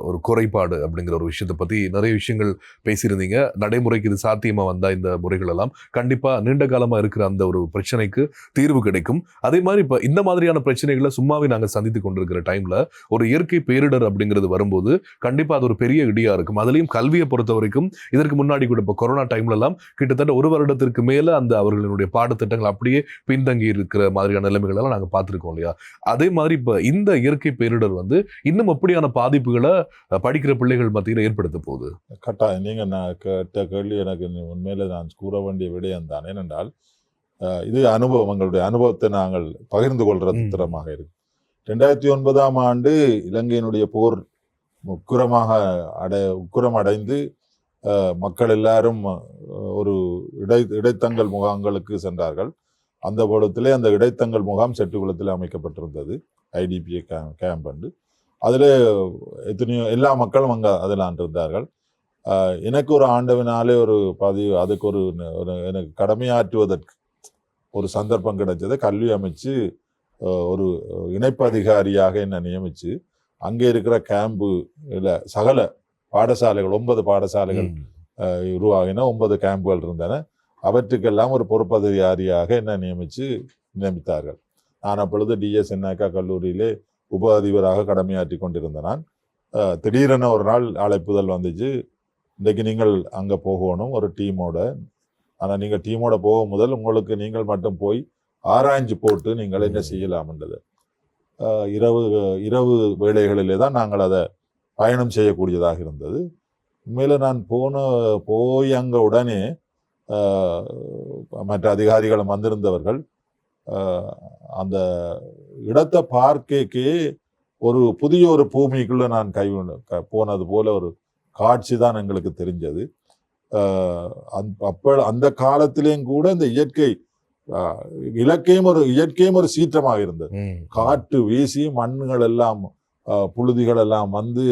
ஒரு குறைபாடு அப்படிங்கிற ஒரு விஷயத்தை பற்றி நிறைய விஷயங்கள் பேசியிருந்தீங்க. நடைமுறைக்கு இது சாத்தியமாக வந்தால் இந்த முறைகள் எல்லாம் கண்டிப்பாக நீண்ட காலமாக இருக்கிற அந்த ஒரு பிரச்சனைக்கு தீர்வு கிடைக்கும். அதே மாதிரி இப்போ இந்த மாதிரியான பிரச்சனைகளை சும்மாவே நாங்கள் சந்தித்து கொண்டிருக்கிற டைமில் ஒரு இயற்கை பேரிடர் அப்படிங்கிறது வரும்போது கண்டிப்பாக அது ஒரு பெரிய இடியாக இருக்கும். அதுலேயும் கல்வியை பொறுத்த வரைக்கும் இதற்கு முன்னாடி கூட இப்போ கொரோனா டைம்லலாம் கிட்டத்தட்ட ஒரு வருடத்திற்கு மேலே அந்த அவர்களுடைய பாடத்திட்டங்கள் அப்படியே பின்தங்கி இருக்கிற மாதிரியான நிலைமைகளெல்லாம் நாங்கள் பார்த்துருக்கோம் இல்லையா? அதே மாதிரி இப்போ இந்த இயற்கை பேரிடர் இன்னும் எப்படியான பாதிப்புகளை படிக்கிற பிள்ளைகள் மத்தியில் ஏற்படுத்த போகுது? கட்டாயம் நீங்கள் நான் கேட்ட கேள்வி எனக்கு உண்மையில நான் கூற வேண்டிய விடயம் தான். ஏனென்றால் இது எங்களுடைய அனுபவத்தை நாங்கள் பகிர்ந்து கொள்றது திறமாக இருக்கு. 2009ஆம் ஆண்டு இலங்கையினுடைய போர் உக்கிரம் அடைந்து மக்கள் எல்லாரும் ஒரு இடைத்தங்கல் முகாம்களுக்கு சென்றார்கள். அந்த பொழுதிலே அந்த இடைத்தங்கல் முகாம் செட்டுக்குளத்தில் அமைக்கப்பட்டிருந்தது, ஐடிபிஏ கேம்ப் என்று. அதில் எத்தனையோ எல்லா மக்களும் அங்கே அதில் இருந்தார்கள். எனக்கு ஒரு ஆண்டவினாலே ஒரு பதிவு அதுக்கு எனக்கு கடமையாற்றுவதற்கு ஒரு சந்தர்ப்பம் கிடைச்சது. கல்வி அமைச்சு ஒரு இணைப்பு அதிகாரியாக என்னை நியமித்து அங்கே இருக்கிற கேம்பு இல்லை சகல பாடசாலைகள் 9 பாடசாலைகள் உருவாகின 9 கேம்புகள் இருந்தன. அவற்றுக்கெல்லாம் ஒரு பொறுப்பதிகாரியாக என்னை நியமித்தார்கள். நான் அப்பொழுது டிஎஸ்என்ஐகா கல்லூரியிலே உப அதிபராக கடமையாற்றி கொண்டிருந்த நான் திடீரென ஒரு நாள் அழைப்புதல் வந்துச்சு, இன்றைக்கு நீங்கள் அங்கே போகணும் ஒரு டீமோட. ஆனால் நீங்கள் டீமோட போக முதல் உங்களுக்கு நீங்கள் மட்டும் போய் ஆராய்ஞ்சு போட்டு நீங்கள் என்ன செய்யலாம்ன்றது. இரவு வேளைகளிலே தான் நாங்கள் அதை பயணம் செய்யக்கூடியதாக இருந்தது. உண்மையில் நான் போய் அங்கே உடனே மற்ற அதிகாரிகளும் வந்திருந்தவர்கள் அந்த இடத்தை பார்க்கே ஒரு புதிய ஒரு பூமிக்குள்ள நான் போனது போல ஒரு காட்சி தான் எங்களுக்கு தெரிஞ்சது. அந்த காலத்திலேயும் கூட இந்த இயற்கையும் ஒரு சீற்றமாக இருந்தது. காற்று வீசி மண்ணுகள் எல்லாம் புழுதிகள் எல்லாம் வந்து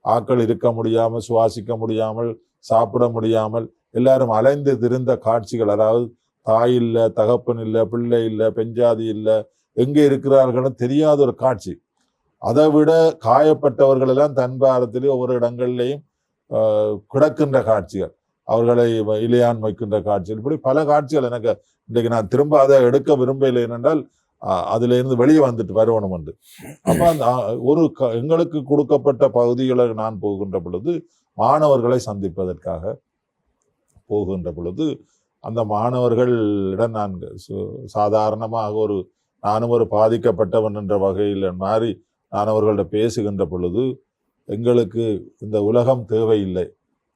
ஆட்கள் இருக்க முடியாமல், சுவாசிக்க முடியாமல், சாப்பிட முடியாமல் எல்லாரும் அலைந்து திரிந்த காட்சிகள். அதாவது தாய் இல்லை, தகப்பன் இல்லை, பிள்ளை இல்லை, பெஞ்சாதி இல்லை, எங்கே இருக்கிறார்கள் தெரியாத ஒரு காட்சி. அதை விட காயப்பட்டவர்கள் எல்லாம் தன்பாரத்திலே ஒவ்வொரு இடங்களிலேயும் கிடக்கின்ற காட்சிகள், அவர்களை இலையான் வைக்கின்ற காட்சிகள், இப்படி பல காட்சிகள் எனக்கு இன்றைக்கு நான் திரும்ப அதை எடுக்க விரும்பவில்லை. ஏனென்றால் அதுல இருந்து வெளியே வந்துட்டு வரணும் என்று. அப்ப அந்த எங்களுக்கு கொடுக்கப்பட்ட பகுதிகளை நான் போகின்ற பொழுது, மாணவர்களை சந்திப்பதற்காக போகின்ற பொழுது, அந்த மாணவர்களிடம் நான் சாதாரணமாக நானும் ஒரு பாதிக்கப்பட்டவன் என்ற வகையில் மாறி நான் அவர்கள்ட்ட பேசுகின்ற பொழுது, எங்களுக்கு இந்த உலகம் தேவையில்லை,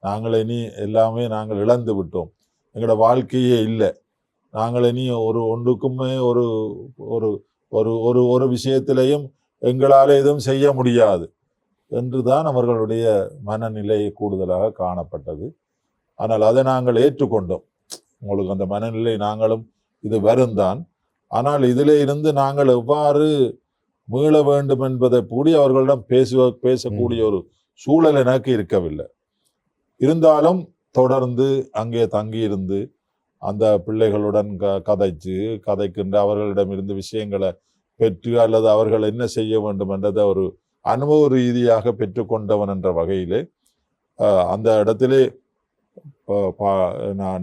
நாங்கள் இனி எல்லாமே நாங்கள் இழந்து விட்டோம், எங்களோட வாழ்க்கையே இல்லை, நாங்கள் இனி ஒன்றுக்குமே ஒரு ஒரு ஒரு ஒரு விஷயத்திலையும் எங்களால் எதுவும் செய்ய முடியாது என்றுதான் அவர்களுடைய மனநிலை கூடுதலாக காணப்பட்டது. ஆனால் அதை நாங்கள் ஏற்றுக்கொண்டோம். உங்களுக்கு அந்த மனநிலை நாங்களும் இது வருந்தான். ஆனால் இதிலே இருந்து நாங்கள் எவ்வாறு மீள வேண்டும் என்பதை கூடி அவர்களிடம் பேசக்கூடிய ஒரு சூழல் எனக்கு இருக்கவில்லை. இருந்தாலும் தொடர்ந்து அங்கே தங்கியிருந்து அந்த பிள்ளைகளுடன் கதைக்கின்ற அவர்களிடமிருந்து விஷயங்களை பெற்று அல்லது அவர்கள் என்ன செய்ய வேண்டும் என்றதை ஒரு அனுபவ ரீதியாக பெற்றுக்கொண்டவன் என்ற வகையிலே அந்த இடத்திலே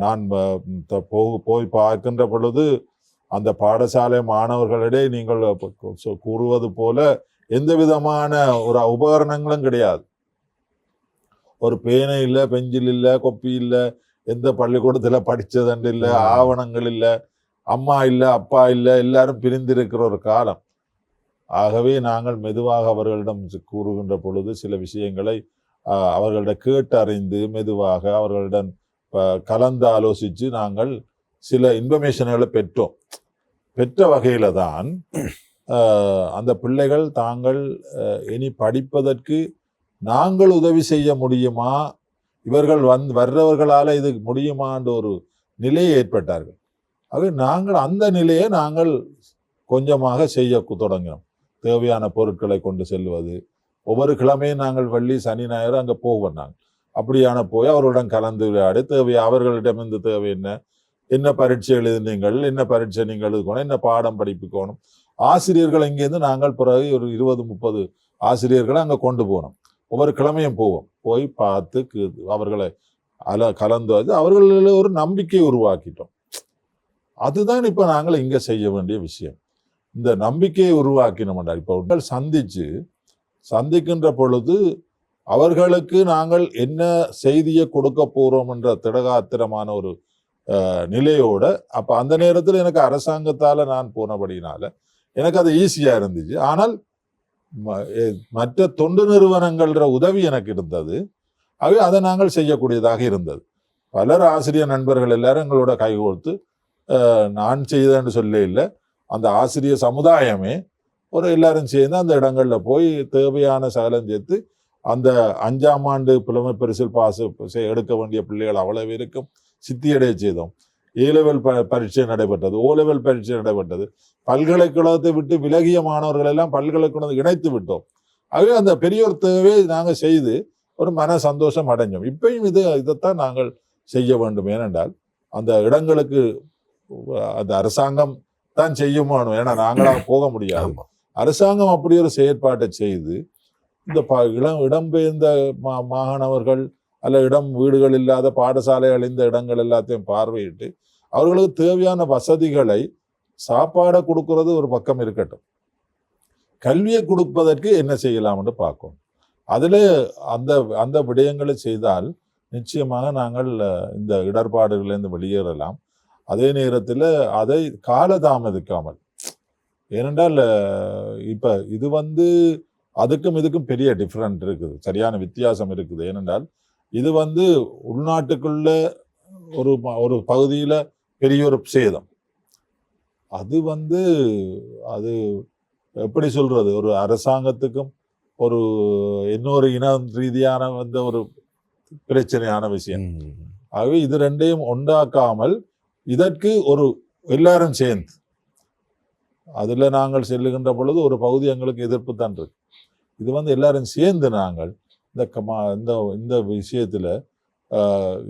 நான் போய் பார்க்கின்ற பொழுது அந்த பாடசாலை மாணவர்களிடையே நீங்கள் கூறுவது போல எந்த விதமான ஒரு உபகரணங்களும் கிடையாது. ஒரு பேனை இல்லை, பெஞ்சில் இல்லை, கொப்பி இல்லை, எந்த பள்ளிக்கூடத்துல படிச்சதண்டு இல்லை, ஆவணங்கள் இல்லை, அம்மா இல்லை, அப்பா இல்லை, எல்லாரும் பிரிந்திருக்கிற ஒரு காலம். ஆகவே நாங்கள் மெதுவாக அவர்களிடம் கூறுகின்ற பொழுது சில விஷயங்களை அவர்களிடம் கேட்டு அறிந்து மெதுவாக அவர்களிடம் கலந்து ஆலோசித்து நாங்கள் சில இன்ஃபர்மேஷன்களை பெற்ற வகையில தான் அந்த பிள்ளைகள் தாங்கள் இனி படிப்பதற்கு நாங்கள் உதவி செய்ய முடியுமா, இவர்கள் வர்றவர்களால இது முடியுமான்ற ஒரு நிலையை ஏற்பட்டார்கள். ஆகவே நாங்கள் அந்த நிலையை நாங்கள் கொஞ்சமாக செய்ய தொடங்கினோம். தேவையான பொருட்களை கொண்டு செல்வது, ஒவ்வொரு கிழமையும் நாங்கள் வெள்ளி சனி ஞாயிறு அங்கே போவோம். நாங்கள் அப்படியான போய் அவர்களுடன் கலந்து விளையாடி அவர்களிடமிருந்து தேவை என்ன பரீட்சை எழுதினீங்கள், என்ன பரீட்சை நீங்கள் எழுதுக்கணும், என்ன பாடம் படிப்புக்கணும், ஆசிரியர்கள் இங்கேருந்து நாங்கள் பிறகு ஒரு 20-30 ஆசிரியர்களை அங்கே கொண்டு போனோம். ஒவ்வொரு கிழமையும் போய் பார்த்து அவர்களை கலந்து அவர்களில் ஒரு நம்பிக்கை உருவாக்கிட்டோம். அதுதான் இப்ப நாங்கள் இங்க செய்ய வேண்டிய விஷயம். இந்த நம்பிக்கையை உருவாக்கினோம்டா. இப்ப சந்திக்கின்ற பொழுது அவர்களுக்கு நாங்கள் என்ன செய்தியை கொடுக்க போறோம் என்ற திடகாத்திரமான ஒரு நிலையோட, அப்ப அந்த நேரத்தில் எனக்கு அரசாங்கத்தால நான் போனபடினால எனக்கு அது ஈஸியா இருந்துச்சு. ஆனால் மற்ற தொண்டு நிறுவனங்கள்ன்ற உதவி எனக்கு இருந்தது. ஆகவே அதை நாங்கள் செய்யக்கூடியதாக இருந்தது. பலர் ஆசிரியர் நண்பர்கள் எல்லாரும் எங்களோட கைகோர்த்து நான் செய்தேன்னு சொல்ல இல்லை, அந்த ஆசிரியர் சமுதாயமே எல்லாரும் சேர்ந்து அந்த இடங்கள்ல போய் தேவையான சகலம் சேர்த்து அந்த 5ஆம் ஆண்டு புலமை பரிசில் எடுக்க வேண்டிய பிள்ளைகள் அவ்வளவு இருக்கும் சித்தியடைய செய்தோம். A-level பரீட்சை நடைபெற்றது, O-level பரீட்சை நடைபெற்றது. பல்கலைக்கழகத்தை விட்டு விலகிய மாணவர்கள் எல்லாம் பல்கலைக்கழகத்தை இணைத்து விட்டோம். ஆகவே அந்த பெரியோர் தேவை நாங்கள் செய்து ஒரு மன சந்தோஷம் அடைஞ்சோம். இப்பயும் இதைத்தான் நாங்கள் செய்ய வேண்டும். ஏனென்றால் அந்த இடங்களுக்கு அந்த அரசாங்கம் தான் செய்யுமானோ, ஏன்னா நாங்களாக போக முடியாது. அரசாங்கம் அப்படி ஒரு செயற்பாட்டை செய்து இந்த இடம்பெயர்ந்த மாணவர்கள் அல்ல வீடுகள் இல்லாத பாடசாலைகள் இந்த இடங்கள் எல்லாத்தையும் பார்வையிட்டு அவர்களுக்கு தேவையான வசதிகளை சாப்பாடை கொடுக்கறது ஒரு பக்கம் இருக்கட்டும், கல்வியை கொடுப்பதற்கு என்ன செய்யலாம் என்று பார்க்கணும். அதுல அந்த விடயங்களை செய்தால் நிச்சயமாக நாங்கள் இந்த இடர்பாடுகளிலிருந்து வெளியேறலாம். அதே நேரத்தில் அதை காலதாமதிக்காமல், ஏனென்றால் இப்ப இது அதுக்கும் இதுக்கும் பெரிய டிஃபரெண்ட் இருக்குது, சரியான வித்தியாசம் இருக்குது. ஏனென்றால் இது உள்நாட்டுக்குள்ள ஒரு பகுதியில பெரிய ஒரு சேதம். அது அது எப்படி சொல்றது, ஒரு அரசாங்கத்துக்கும் ஒரு இன்னொரு இன ரீதியான ஒரு பிரச்சனையான விஷயம். ஆகவே இது ரெண்டையும் உண்டாக்காமல் இதற்கு எல்லாரும் சேர்ந்து அதுல நாங்கள் செல்லுகின்ற பொழுது ஒரு பகுதி எங்களுக்கு எதிர்ப்பு தான் இருக்கு. இது எல்லாரும் சேர்ந்து நாங்கள் இந்த விஷயத்துல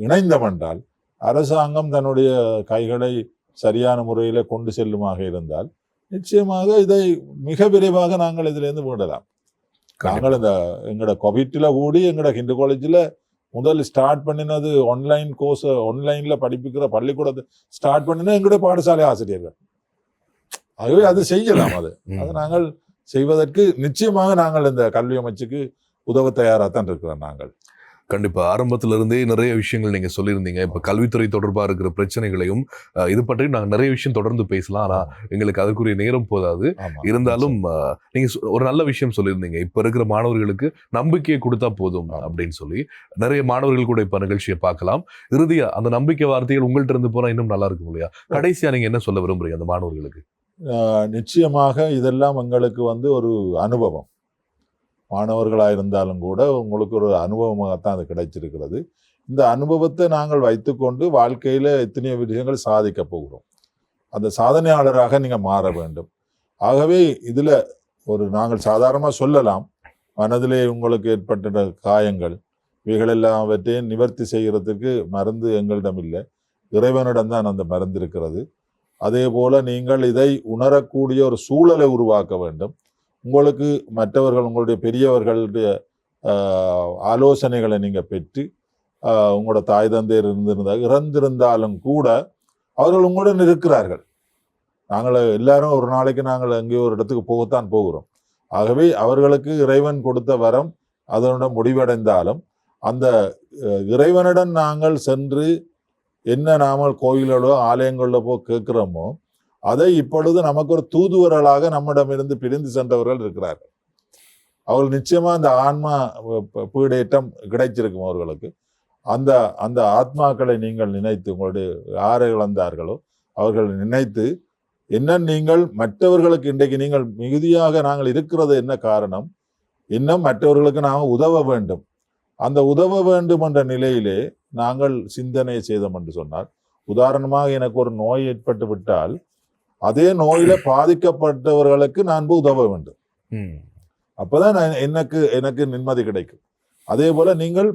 இணைந்தோம் என்றால் அரசாங்கம் தன்னுடைய கைகளை சரியான முறையில கொண்டு செல்லுமாக இருந்தால் நிச்சயமாக இதை மிக விரைவாக நாங்கள் இதிலிருந்து மீண்டலாம். நாங்கள் இந்த எங்களோட கோவிட்ல கூடி எங்களோட ஹிந்து காலேஜில் முதல் ஸ்டார்ட் பண்ணினது ஆன்லைன் கோர்ஸ், ஆன்லைன்ல படிப்பிக்கிற பள்ளிக்கூடத்தை ஸ்டார்ட் பண்ணினா எங்களுடைய பாடசாலை ஆசிரியர்கள். ஆகவே அது செய்யலாம். அதை நாங்கள் செய்வதற்கு நிச்சயமாக நாங்கள் இந்த கல்வி அமைச்சுக்கு உதவ தயாராகத்தான் இருக்கிறோம். நாங்கள் கண்டிப்பா ஆரம்பத்துல இருந்தே நிறைய விஷயங்கள் நீங்க சொல்லியிருந்தீங்க. இப்ப கல்வித்துறை தொடர்பா இருக்கிற பிரச்சனைகளையும் இது பற்றி நாங்க நிறைய விஷயம் தொடர்ந்து பேசலாம். ஆனா எங்களுக்கு அதுக்குரிய நேரம் போதாது. இருந்தாலும் நீங்க ஒரு நல்ல விஷயம் சொல்லியிருந்தீங்க. இப்ப இருக்கிற மாணவர்களுக்கு நம்பிக்கையை கொடுத்தா போதும் அப்படின்னு சொல்லி நிறைய மாணவர்கள் கூட இப்ப நிகழ்ச்சியை பார்க்கலாம். இறுதியா அந்த நம்பிக்கை வார்த்தைகள் உங்கள்ட்ட இருந்து போனா இன்னும் நல்லா இருக்கும் இல்லையா? கடைசியா நீங்க என்ன சொல்ல விரும்புறீங்க அந்த மாணவர்களுக்கு? நிச்சயமாக இதெல்லாம் எங்களுக்கு ஒரு அனுபவம். மாணவர்களாக இருந்தாலும் கூட உங்களுக்கு ஒரு அனுபவமாகத்தான் அது கிடைச்சிருக்கிறது. இந்த அனுபவத்தை நாங்கள் வைத்துக்கொண்டு வாழ்க்கையில் எத்தனையோ விஷயங்கள் சாதிக்க போகிறோம். அந்த சாதனையாளராக நீங்கள் மாற வேண்டும். ஆகவே இதில் நாங்கள் சாதாரணமாக சொல்லலாம், மனதிலே உங்களுக்கு ஏற்பட்ட காயங்கள் இவைகளெல்லாவற்றையும் நிவர்த்தி செய்கிறதுக்கு மருந்து எங்களிடம் இல்லை, இறைவனிடம் தான் அந்த மருந்து இருக்கிறது. அதே போல நீங்கள் இதை உணரக்கூடிய ஒரு சூழலை உருவாக்க வேண்டும். உங்களுக்கு மற்றவர்கள், உங்களுடைய பெரியவர்களுடைய ஆலோசனைகளை நீங்கள் பெற்று, உங்களோட தாய் தந்தையர் இறந்திருந்தாலும் கூட அவர்கள் உங்களுடன் இருக்கிறார்கள். நாங்கள் எல்லாரும் ஒரு நாளைக்கு நாங்கள் எங்கேயோ ஒரு இடத்துக்கு போகத்தான் போகிறோம். ஆகவே அவர்களுக்கு இறைவன் கொடுத்த வரம் அதனுடன் முடிவடைந்தாலும் அந்த இறைவனிடம் நாங்கள் சென்று என்ன நாமல் கோயிலோ ஆலயங்களிலோ கேட்கிறோமோ அதை இப்பொழுது நமக்கு ஒரு தூதுவர்களாக நம்மிடமிருந்து பிரிந்து சென்றவர்கள் இருக்கிறார்கள். அவர்கள் நிச்சயமா அந்த ஆன்மா பீடேற்றம் கிடைச்சிருக்கும் அவர்களுக்கு. அந்த அந்த ஆத்மாக்களை நீங்கள் நினைத்து, உங்களுடைய யாரை இழந்தார்களோ அவர்கள் நினைத்து, என்ன நீங்கள் மற்றவர்களுக்கு இன்றைக்கு நீங்கள் மிகுதியாக நாங்கள் இருக்கிறது என்ன காரணம், இன்னும் மற்றவர்களுக்கு நாம் உதவ வேண்டும். அந்த உதவ வேண்டும் என்ற நிலையிலே நாங்கள் சிந்தனை செய்தோம் என்று சொன்னால், உதாரணமாக எனக்கு ஒரு நோய் ஏற்பட்டு விட்டால் அதே நோயில பாதிக்கப்பட்டவர்களுக்கு நான் உதவ வேண்டும். அப்பதான் எனக்கு நிம்மதி கிடைக்கும். அதே போல நீங்கள்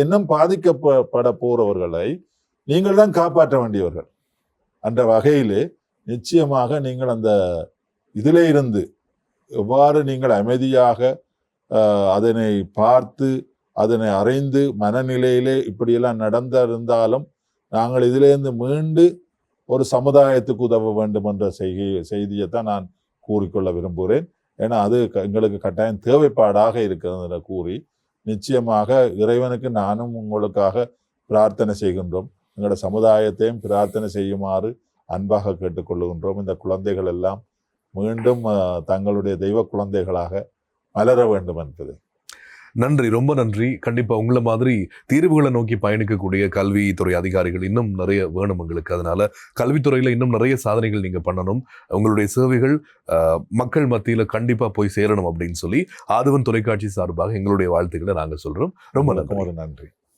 இன்னும் பாதிக்கப்பட போறவர்களை நீங்கள் தான் காப்பாற்ற வேண்டியவர்கள். அந்த வகையிலே நிச்சயமாக நீங்கள் அந்த இதிலே இருந்து எவ்வாறு நீங்கள் அமைதியாக அதனை பார்த்து அதனை அறிந்து மனநிலையிலே இப்படியெல்லாம் நடந்திருந்தாலும் நாங்கள் இதிலேருந்து மீண்டு ஒரு சமுதாயத்துக்கு உதவ வேண்டும் என்ற செய்தியைத்தான் நான் கூறிக்கொள்ள விரும்புகிறேன். ஏன்னா அது எங்களுக்கு கட்டாயம் தேவைப்பாடாக இருக்கிறது கூறி, நிச்சயமாக இறைவனுக்கு நானும் உங்களுக்காக பிரார்த்தனை செய்கின்றோம். எங்களோட சமுதாயத்தையும் பிரார்த்தனை செய்யுமாறு அன்பாக கேட்டுக்கொள்ளுகின்றோம். இந்த குழந்தைகள் எல்லாம் மீண்டும் தங்களுடைய தெய்வ குழந்தைகளாக மலர வேண்டும் என்பது. நன்றி, ரொம்ப நன்றி. கண்டிப்பா உங்களை மாதிரி தீர்வுகளை நோக்கி பயணிக்கக்கூடிய கல்வித்துறை அதிகாரிகள் இன்னும் நிறைய வேணும் எங்களுக்கு. அதனால கல்வித்துறையில இன்னும் நிறைய சாதனைகள் நீங்க பண்ணணும். உங்களுடைய சேவைகள் மக்கள் மத்தியில கண்டிப்பா போய் சேரணும் அப்படின்னு சொல்லி ஆதவன் தொலைக்காட்சி சார்பாக எங்களுடைய வாழ்த்துக்களை நாங்க சொல்றோம். ரொம்ப நன்றி.